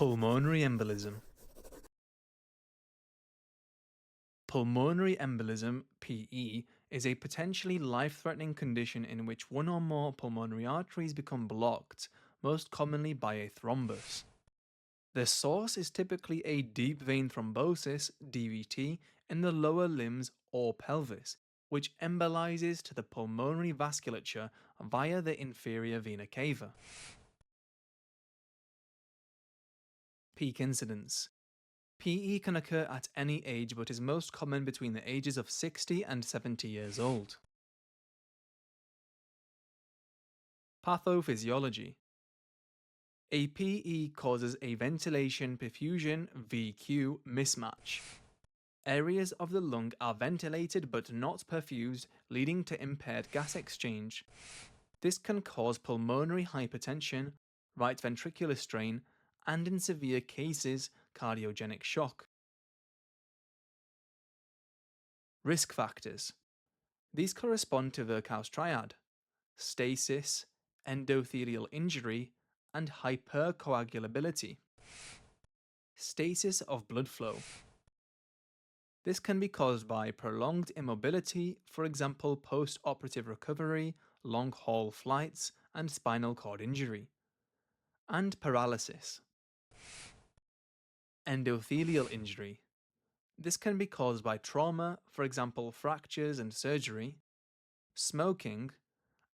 Pulmonary embolism. Pulmonary embolism, PE, is a potentially life-threatening condition in which one or more pulmonary arteries become blocked, most commonly by a thrombus. The source is typically a deep vein thrombosis, DVT, in the lower limbs or pelvis, which embolizes to the pulmonary vasculature via the inferior vena cava. Peak incidence. PE can occur at any age but is most common between the ages of 60 and 70 years old. Pathophysiology. A PE causes a ventilation perfusion VQ mismatch. Areas of the lung are ventilated but not perfused, leading to impaired gas exchange. This can cause pulmonary hypertension, right ventricular strain, and in severe cases, cardiogenic shock. Risk factors. These correspond to Virchow's triad: stasis, endothelial injury, and hypercoagulability. Stasis of blood flow. This can be caused by prolonged immobility, for example post-operative recovery, long-haul flights, and spinal cord injury. And paralysis. Endothelial injury. This can be caused by trauma, for example fractures and surgery, smoking,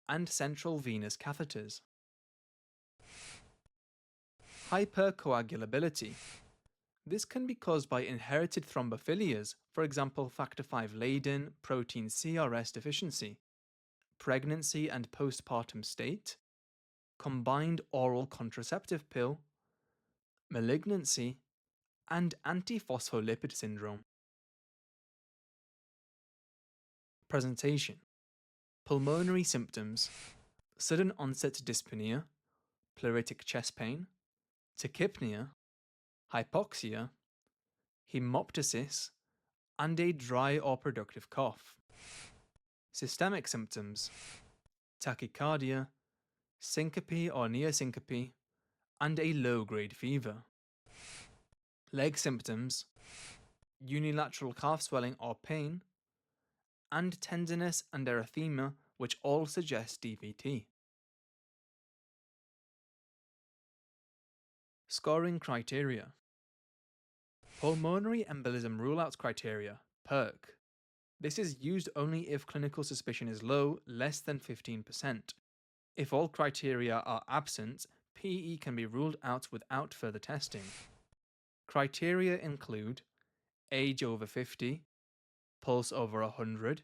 and central venous catheters. Hypercoagulability. This can be caused by inherited thrombophilias, for example factor V Leiden, protein CRS deficiency, pregnancy and postpartum state, combined oral contraceptive pill, malignancy, and antiphospholipid syndrome. Presentation. Pulmonary symptoms: sudden onset dyspnea, pleuritic chest pain, tachypnea, hypoxia, hemoptysis, and a dry or productive cough. Systemic symptoms: tachycardia, syncope or near syncope, and a low-grade fever. Leg symptoms: unilateral calf swelling or pain, and tenderness and erythema, which all suggest DVT. Scoring criteria. Pulmonary embolism rule-out criteria, PERC. This is used only if clinical suspicion is low, less than 15%. If all criteria are absent, PE can be ruled out without further testing. Criteria include age over 50, pulse over 100,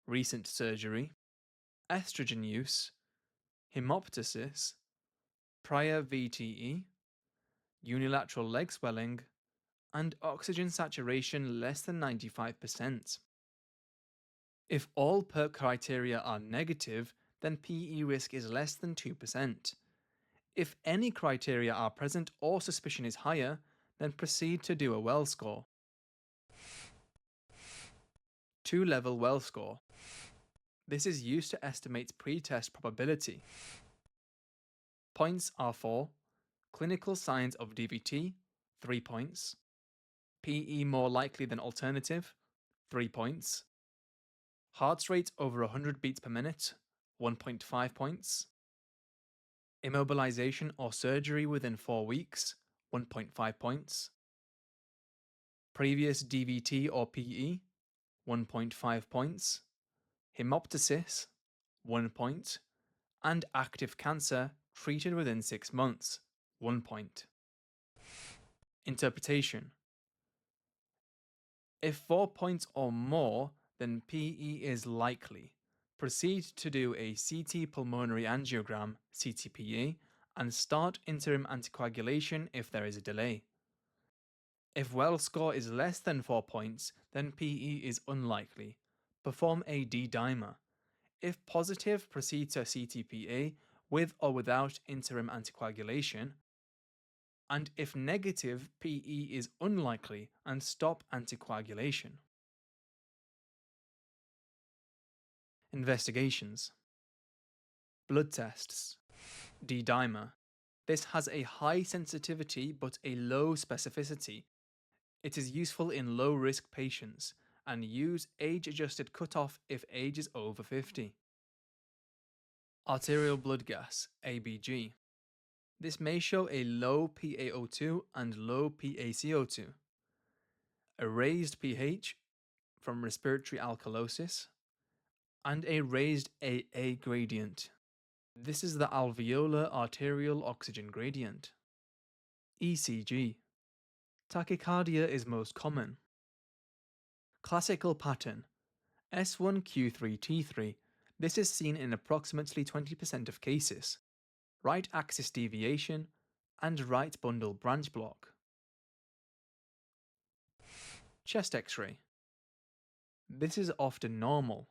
recent surgery, estrogen use, hemoptysis, prior VTE, unilateral leg swelling, and oxygen saturation less than 95%. If all PERC criteria are negative, then PE risk is less than 2%. If any criteria are present or suspicion is higher, then proceed to do a well score. 2-level well score. This is used to estimate pre-test probability. Points are for clinical signs of DVT, 3 points, PE more likely than alternative, 3 points, heart rate over 100 beats per minute, 1.5 points, immobilization or surgery within 4 weeks, 1.5 points, previous DVT or PE, 1.5 points, hemoptysis, 1 point, and active cancer treated within 6 months, 1 point. Interpretation. If 4 points or more, then PE is likely. Proceed to do a CT pulmonary angiogram, CTPA, and start interim anticoagulation if there is a delay. If well score is less than 4 points, then PE is unlikely. Perform a D-dimer. If positive, proceed to CTPA with or without interim anticoagulation. And if negative, PE is unlikely and stop anticoagulation. Investigations. Blood tests. D-dimer. This has a high sensitivity but a low specificity. It is useful in low-risk patients and use age-adjusted cutoff if age is over 50. Arterial blood gas, ABG. This may show a low PaO2 and low PaCO2, a raised pH from respiratory alkalosis, and a raised AA gradient. This is the alveolar arterial oxygen gradient. ECG. Tachycardia is most common. Classical pattern S1Q3T3. This is seen in approximately 20% of cases. Right axis deviation and right bundle branch block. Chest X-ray. This is often normal.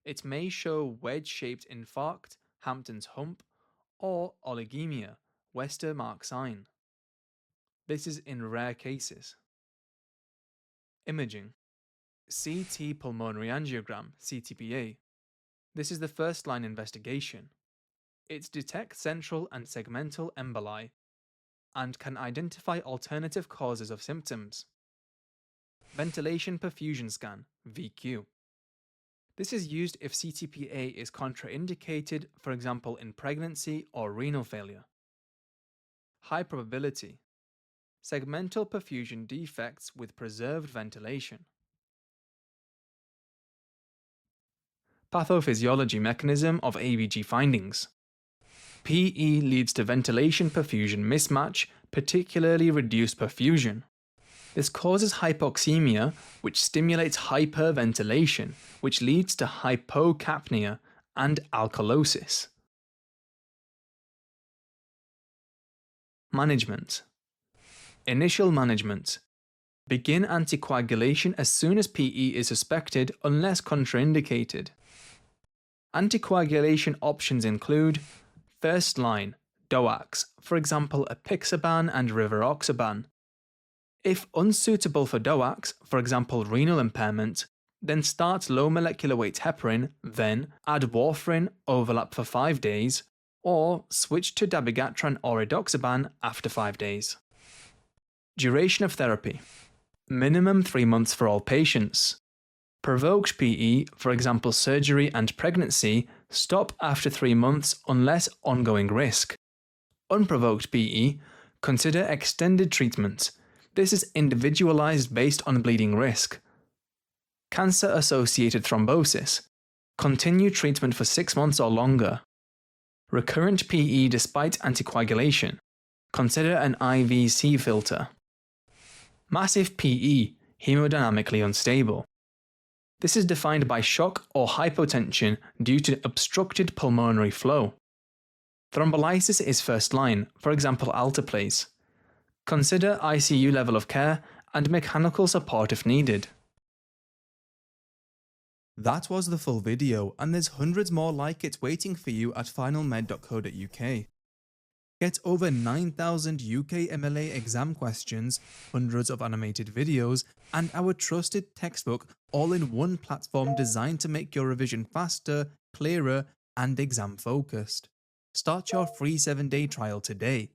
It may show wedge-shaped infarct, Hampton's hump, or oligemia, Westermarck sign. This is in rare cases. Imaging. CT pulmonary angiogram, CTPA. This is the first-line investigation. It detects central and segmental emboli and can identify alternative causes of symptoms. Ventilation perfusion scan, VQ. This is used if CTPA is contraindicated, for example in pregnancy or renal failure. High probability. Segmental perfusion defects with preserved ventilation. Pathophysiology mechanism of ABG findings. PE leads to ventilation perfusion mismatch, particularly reduced perfusion. This causes hypoxemia, which stimulates hyperventilation, which leads to hypocapnia and alkalosis. Management. Initial management. Begin anticoagulation as soon as PE is suspected unless contraindicated. Anticoagulation options include first line, DOACs, for example apixaban and rivaroxaban. If unsuitable for DOACs, for example renal impairment, then start low molecular weight heparin, then add warfarin, overlap for 5 days, or switch to dabigatran or edoxaban after 5 days. Duration of therapy. Minimum 3 months for all patients. Provoked PE, for example surgery and pregnancy, stop after 3 months unless ongoing risk. Unprovoked PE, consider extended treatment. This is individualized based on bleeding risk. Cancer-associated thrombosis. Continue treatment for 6 months or longer. Recurrent PE despite anticoagulation. Consider an IVC filter. Massive PE, hemodynamically unstable. This is defined by shock or hypotension due to obstructed pulmonary flow. Thrombolysis is first line, for example alteplase. Consider ICU level of care and mechanical support if needed. That was the full video, and there's hundreds more like it waiting for you at finalmed.co.uk. Get over 9,000 UKMLA exam questions, hundreds of animated videos, and our trusted textbook all in one platform designed to make your revision faster, clearer, and exam focused. Start your free 7-day trial today